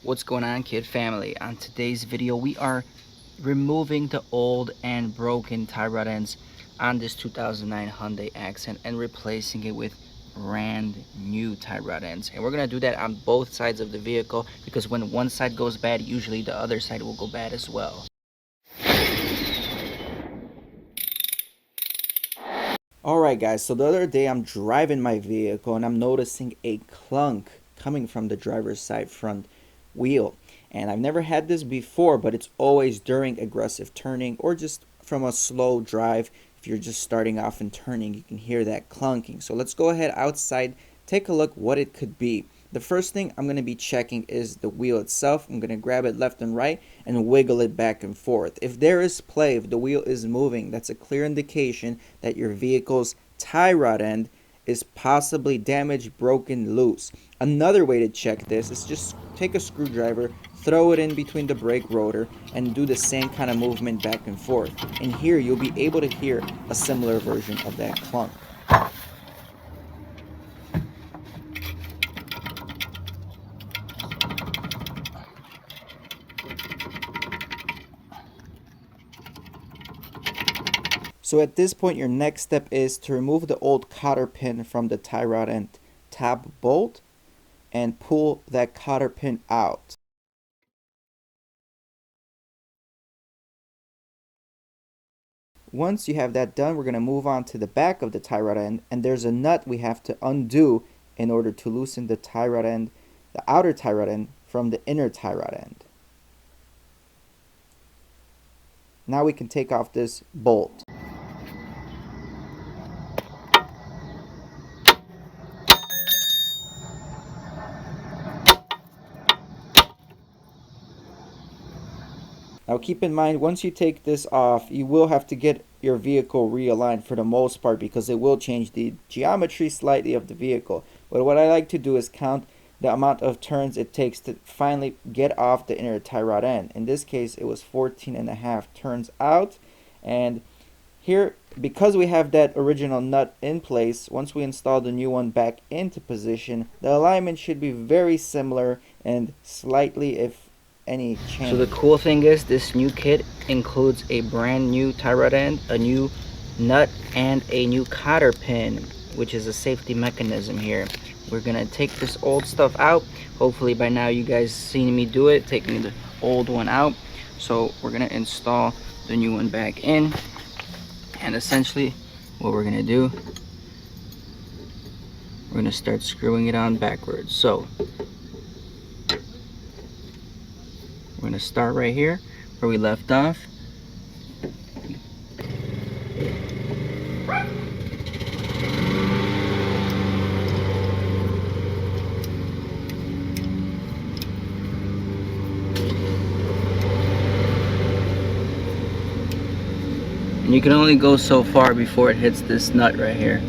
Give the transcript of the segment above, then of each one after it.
What's going on, kid family? On today's video we are removing the old and broken tie rod ends on this 2009 Hyundai Accent and replacing it with brand new tie rod ends. And we're gonna do that on both sides of the vehicle, because when one side goes bad, usually the other side will go bad as well. Alright guys, so the other day I'm driving my vehicle and I'm noticing a clunk coming from the driver's side front wheel. And I've never had this before, but it's always during aggressive turning or just from a slow drive. If you're just starting off and turning, you can hear that clunking. So let's go ahead outside, take a look what it could be. The first thing I'm going to be checking is the wheel itself. I'm going to grab it left and right and wiggle it back and forth. If there is play, if the wheel is moving, that's a clear indication that your vehicle's tie rod end is possibly damaged, broken, loose. Another way to check this is just take a screwdriver, throw it in between the brake rotor, and do the same kind of movement back and forth. And here you'll be able to hear a similar version of that clunk. So at this point, your next step is to remove the old cotter pin from the tie rod end tab bolt and pull that cotter pin out. Once you have that done, we're going to move on to the back of the tie rod end, and there's a nut we have to undo in order to loosen the tie rod end, the outer tie rod end, from the inner tie rod end. Now we can take off this bolt. Now keep in mind, once you take this off, you will have to get your vehicle realigned for the most part, because it will change the geometry slightly of the vehicle. But what I like to do is count the amount of turns it takes to finally get off the inner tie rod end. In this case, it was 14.5 turns out. And here, because we have that original nut in place, once we install the new one back into position, the alignment should be very similar and slightly, if any, change. So the cool thing is, this new kit includes a brand new tie rod end, a new nut, and a new cotter pin, which is a safety mechanism here. We're gonna take this old stuff out. Hopefully by now you guys seen me do it, taking the old one out. So we're gonna install the new one back in, and essentially what we're gonna do, we're gonna start screwing it on backwards. So we're going to start right here where we left off. And you can only go so far before it hits this nut right here.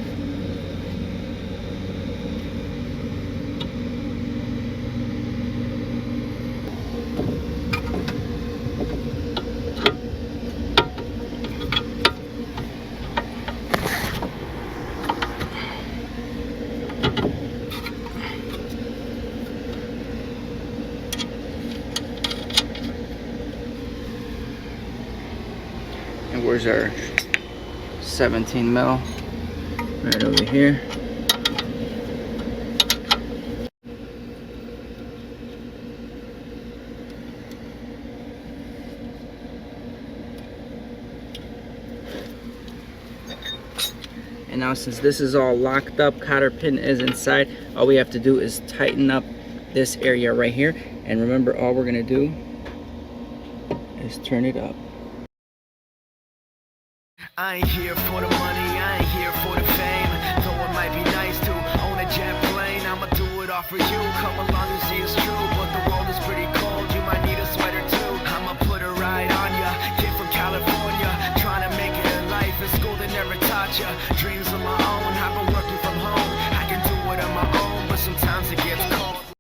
And where's our 17 mil? Right over here. And now, since this is all locked up, cotter pin is inside, all we have to do is tighten up this area right here. And remember, all we're gonna do is turn it up. I ain't here for the money, I ain't here for the fame. Though it might be nice to own a jet plane, I'ma do it all for you. Come along and see it's true, but the world is pretty